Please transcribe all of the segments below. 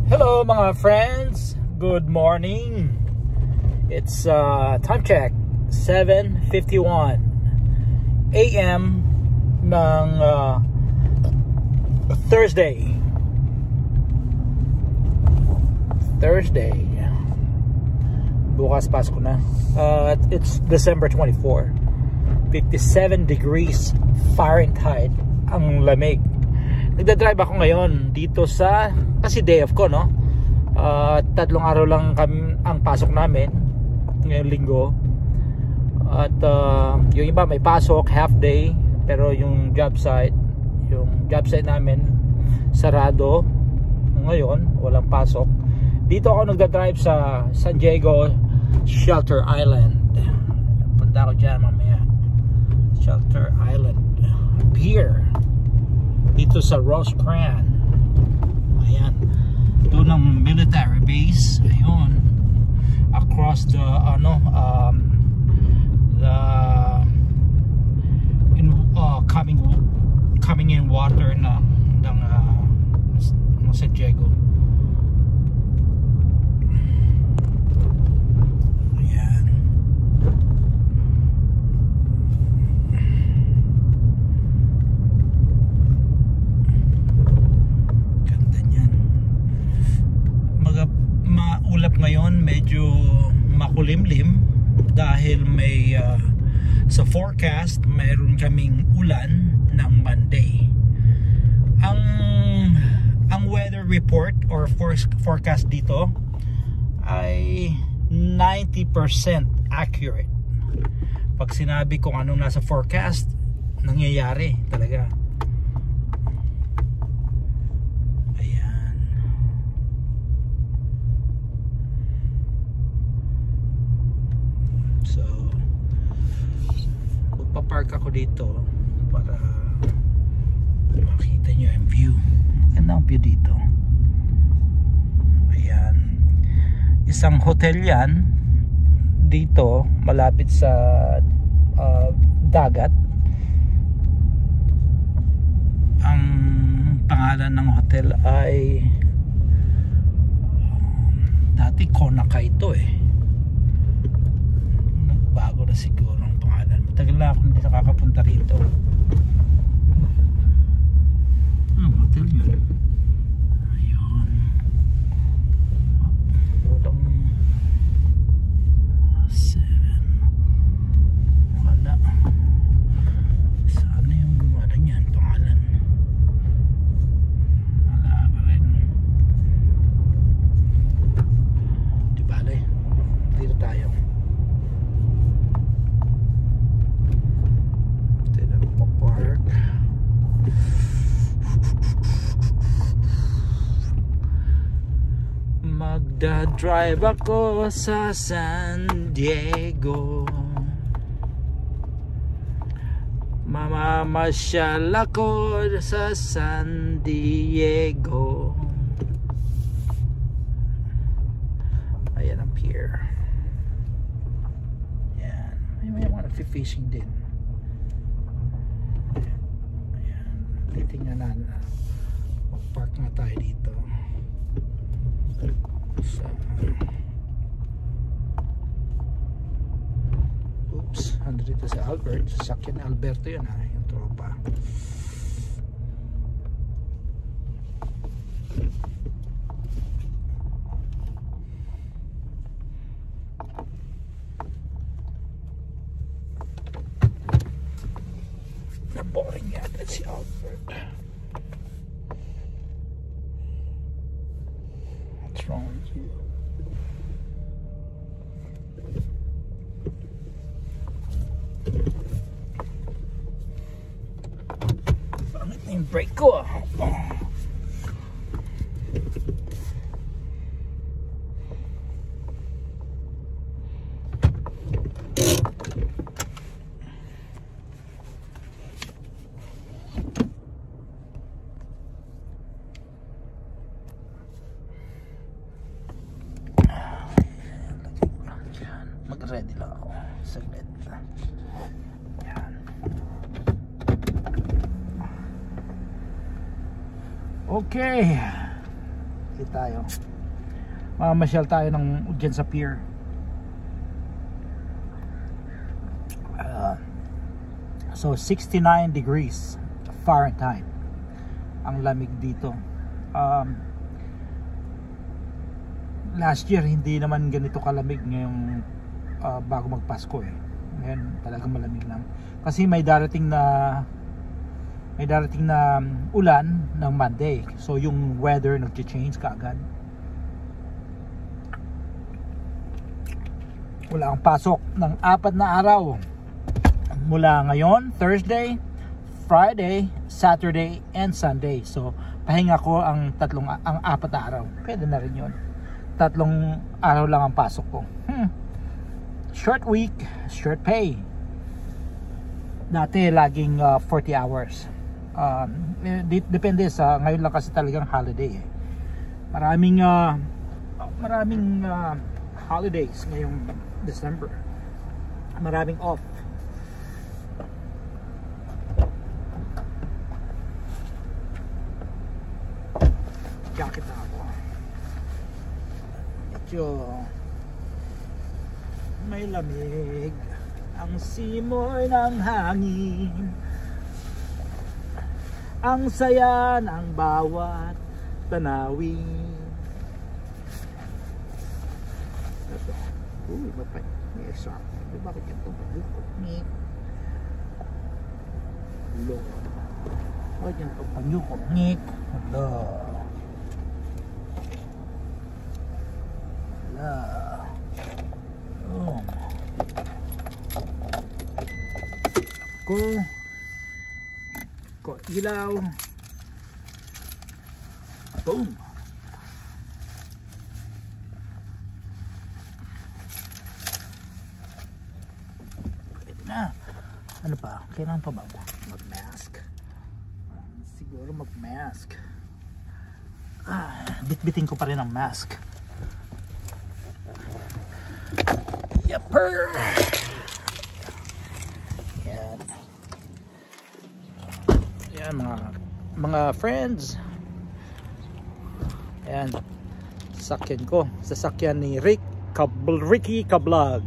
Hello mga friends, good morning. It's time check 7:51 AM ng Thursday. Bukas Pasko na. It's December 24. 57 degrees Fahrenheit ang lamig. Nagdadrive ako ngayon dito sa, kasi day off ko, no? 3 araw lang kami ang pasok namin ngayong linggo. At yung iba may pasok half day, pero yung job site namin sarado ngayon, walang pasok. Dito ako nagdadrive sa San Diego Shelter Island. Punta ako dyan mamaya. Shelter Island Pier dito sa Rosecrans. Ayan, doon ang military base. Ayun, across the coming in water ng San Diego. Ayan. Ganda niyan. Maulap ngayon, medyo makulimlim dahil may sa forecast mayroon kaming ulan ng Monday. Ang weather report or forecast dito ay 90% accurate. Pag sinabi kung anong nasa forecast, nangyayari talaga. Ayan. So, magpa-park ako dito para makita nyo yung view. Ganda ang view dito. Ayan, isang hotel yan dito malapit sa dagat. Ang pangalan ng hotel ay dati Konaka ito nagbago na siguro ang pangalan. Matagal na ako hindi nakakapunta rito. Hotel yun. Ayun. Walang 7. Wala. Sana yung wala niyan pangalan. Wala pa rin. Di bale, dito tayo. Dito na pa-park. Magdadrive ako sa San Diego. Mamamasyal ako sa San Diego. Ayan ang pier. Ayan. May mga nag-fishing din. Ayan. Titingnan na. Mag-park nga tayo dito. Oops, andito sa Albert. Sasakyan na Alberto yun yung tropa. Na-boring yata si Albert. What's wrong with you? Pangit na yung brake ko Mag-ready lang ako. Saglit. Yan. Okay. Ikot tayo. Mamasyal tayo ng dyan sa pier. So 69 degrees Fahrenheit ang lamig dito. Last year hindi naman ganito kalamig ngayong bago magpasko eh. Ngayon talagang malamig lang. Kasi may darating na ulan ng Monday. So yung weather nag-change kaagad. Wala ang pasok ng 4 na araw. Mula ngayon, Thursday, Friday, Saturday, and Sunday. So, pahinga ko ang 4 na araw. Pwede na rin yun. 3 araw lang ang pasok ko. Short week, short pay. Dati, laging 40 hours. Depende sa, ngayon lang kasi talagang holiday. Maraming holidays ngayong December. Maraming off. Jacket na ako. Medyo may lamig ang simoy ng hangin, ang saya ng bawat tanawin. Uy, mapay. May sarap. Bakit yan ito? Panyukot. Hello. Bakit yan ito? Panyukot. Hello. Oh. Ko ilaw. Boom. Pwede na. Ano pa? Kailangan pa ba mag-mask? Siguro mag-mask. Bitbitin ko pa rin ang mask. Yepper. Yan mga friends. Ayan, sasakyan ko. Sasakyan ni Ricky Kablog.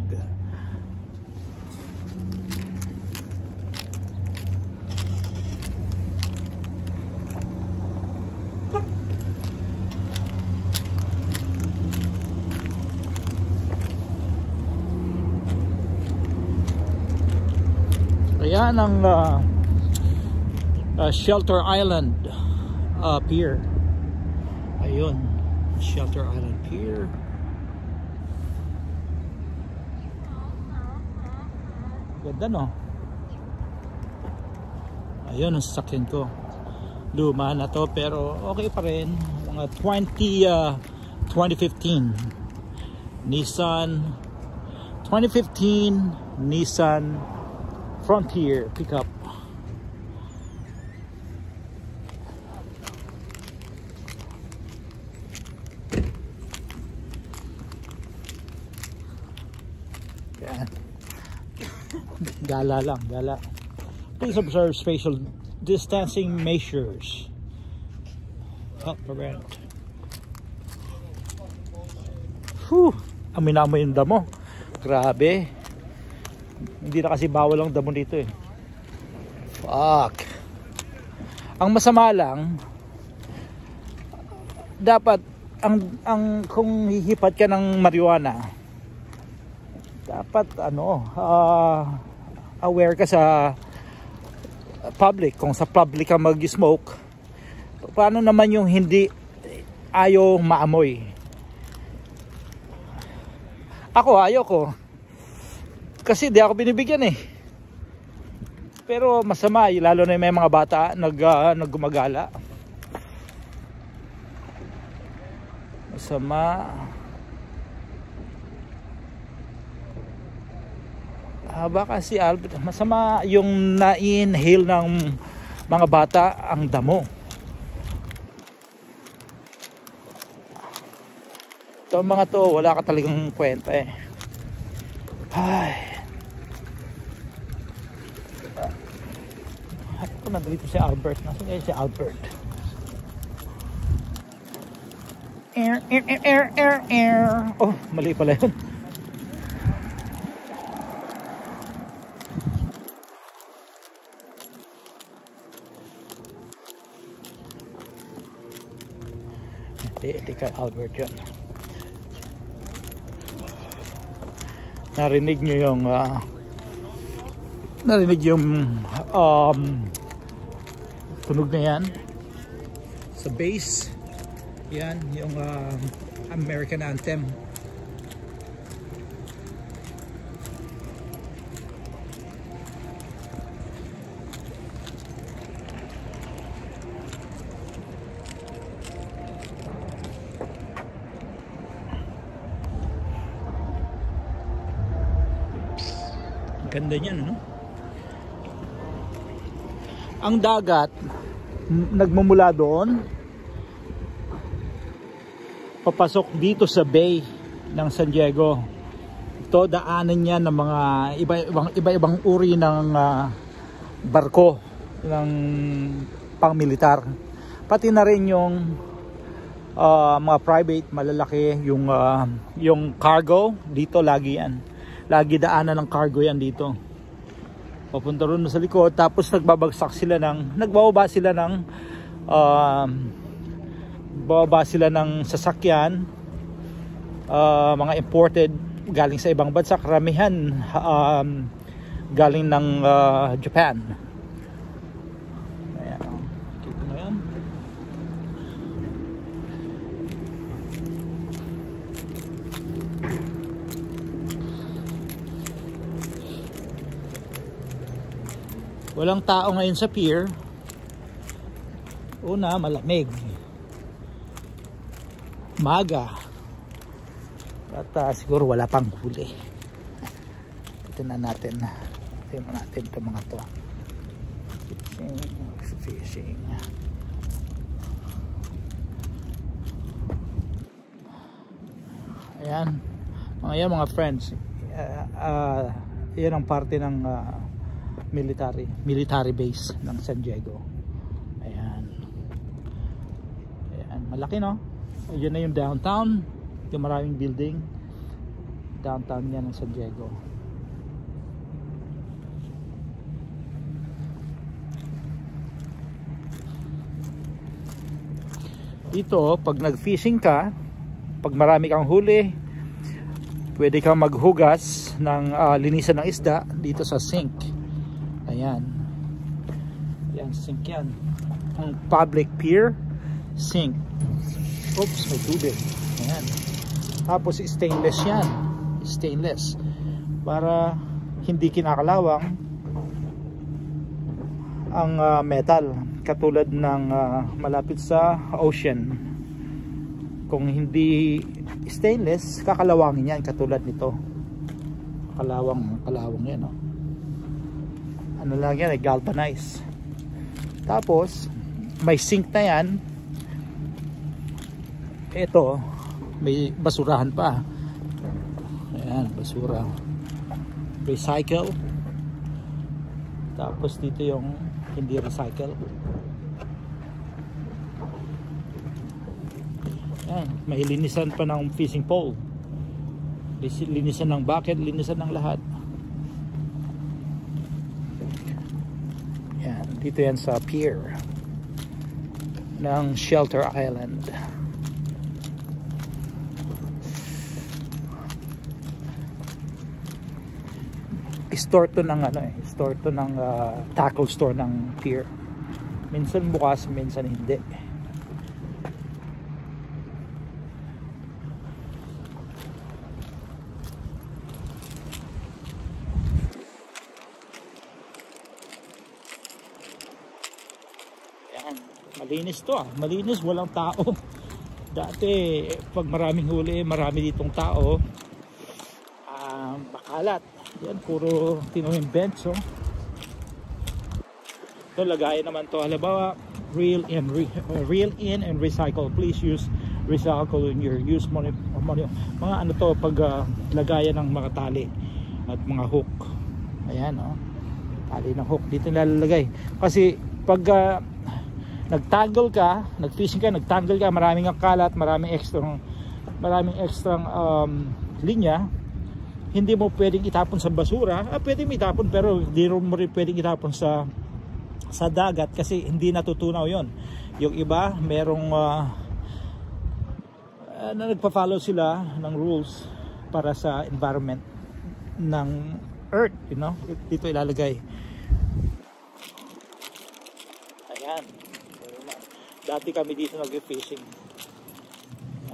Ayan ang Shelter Island Pier. Ayun, Shelter Island Pier. Ganda no? Ayun ang sasakyan ko. Luma na to pero okay pa rin. Mga 2015 Nissan 2015 Nissan Frontier pickup. Yan. Gala lang, gala. Please observe spatial distancing measures. Help prevent. Whew! Amoy na amoy yung damo. Grabe. Hindi na kasi bawal ang damo dito eh. Fuck. Ang masama lang, dapat ang kung hihipat ka ng marijuana, dapat aware ka sa public. Kung sa public ka mag-smoke, paano naman yung hindi ayaw maamoy? Ako ayaw ko kasi di ako binibigyan eh. Pero masama, lalo na may mga bata naggumagala. Masama. Baka si Albert, masama yung na-inhale ng mga bata ang damo. Ito mga to, wala ka talagang kwenta eh. Ay. Ito nandito si Albert. Nasaan kaya si Albert? Oh, mali pala yun. Hindi ka Albert yun. Narinig nyo yung tunog na yan sa bass. Yan yung American anthem. Ganda niyan, no? Ang dagat nagmumula doon papasok dito sa bay ng San Diego. Ito daanan niya ng mga iba-ibang uri ng barko ng pangmilitar. Pati na rin yung mga private malalaki, yung cargo dito lagi yan. Lagi daanan ng cargo yan dito. Papunta ron sa likod, tapos nagbababa sila ng sasakyan, mga imported galing sa ibang bansa, karamihan galing ng Japan. Ayan, kita mo yan. Walang tao ngayon sa pier. Una, malamig. Maga. At siguro wala pang huli. Tingnan natin. Tingnan natin itong mga to. Fishing. Ayan. Mga friends. Yan ang parte ng military base ng San Diego. Ayan. Ayan, malaki, no? Yan na yung downtown, yung maraming building. Downtown yan ng San Diego. Dito, pag nag-fishing ka, pag marami kang huli, pwede kang maghugas ng linisan ng isda dito sa sink. Ayan. Ayan, sink yan. Ang public pier sink. Oops, may tubig. Ayan. Tapos stainless yan. Stainless. Para hindi kinakalawang ang metal. Katulad ng malapit sa ocean. Kung hindi stainless, kakalawangin yan. Katulad nito. Kalawang yan, no? Ano lang yan, galvanize. Tapos may sink na yan. Ito may basurahan pa. Ayan, basura. Recycle. Tapos dito yung hindi recycle. Ayan, may linisan pa ng fishing pole. Linisan ng bucket, linisan ng lahat. Dito yan sa pier ng Shelter Island. Store to ng tackle store ng pier. Minsan bukas, minsan hindi. Malinis to, malinis, walang tao. Dati pag maraming huli, marami ditong tao, makalat. Yan, puro tinuhing bench. Ito, lagayan naman to. Halimbawa, reel in and recycle. Please use recycle in your use money. Mga ano to, pag lagayan ng mga tali at mga hook. Ayan, tali ng hook dito nilalagay. Kasi pag nagtangle ka, nagfishing ka, nagtangle ka, maraming ang kalat, maraming extrang linya, hindi mo pwedeng itapon sa basura. Pwede mo itapon, pero hindi mo rin pwedeng itapon sa dagat kasi hindi natutunaw yon. Yung iba merong na nagpa-follow sila ng rules para sa environment ng earth, you know, dito ilalagay. Ayan, dati kami dito nag-fishing.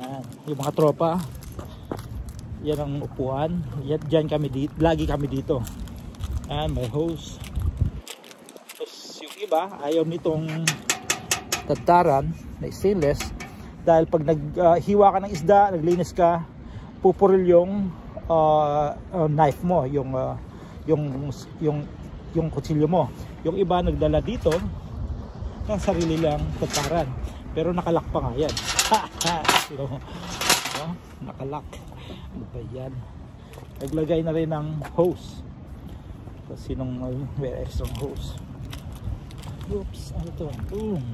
Ayan, yung mga tropa, yan ang upuan, yan kami dito, lagi kami dito. Ayan, may hose. Tapos yung iba ayaw nitong tataran na stainless, dahil pag naghiwa ka ng isda, naglinis ka, pupuril yung knife mo, yung kutsilyo mo. Yung iba nagdala dito ng sarili lang tataran, pero nakalak pa nga yan. So, nakalak. Ano ba yan? Naglagay na rin ng hose. Kasi nung may extra hose. Oops, ano to? Boom.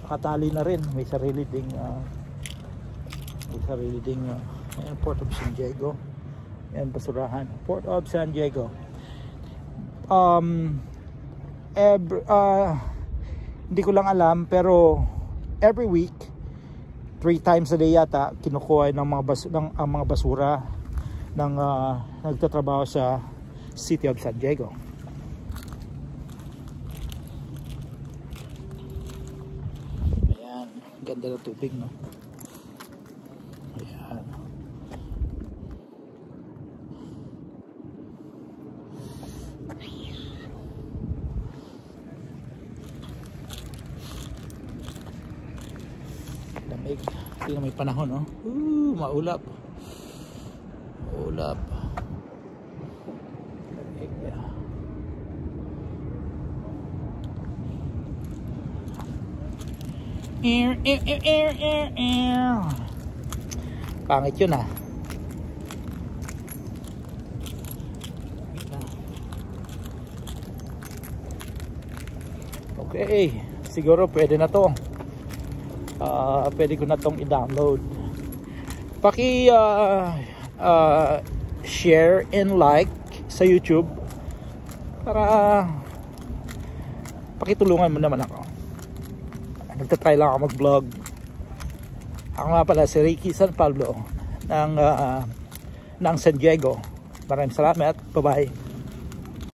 Nakatali na rin. May sarili ding ayan, Port of San Diego. Ayan, basurahan. Port of San Diego. Hindi ko lang alam, pero every week 3 times a day yata kinukuha ng mga basura ng nagtatrabaho sa City of San Diego. Ayan, ganda ng tubig, no? Ayan. Lamig. Hindi na may panahon, no? Maulap. Maulap. Lamig. Pangit yun, ah. Okay, siguro pwede na to. Pwede ko na tong i-download. Share and like sa YouTube para pakitulungan mo naman ako. Nagtatry lang ako mag-vlog. Ako nga pala si Ricky San Pablo ng San Diego. Maraming salamat. Bye-bye.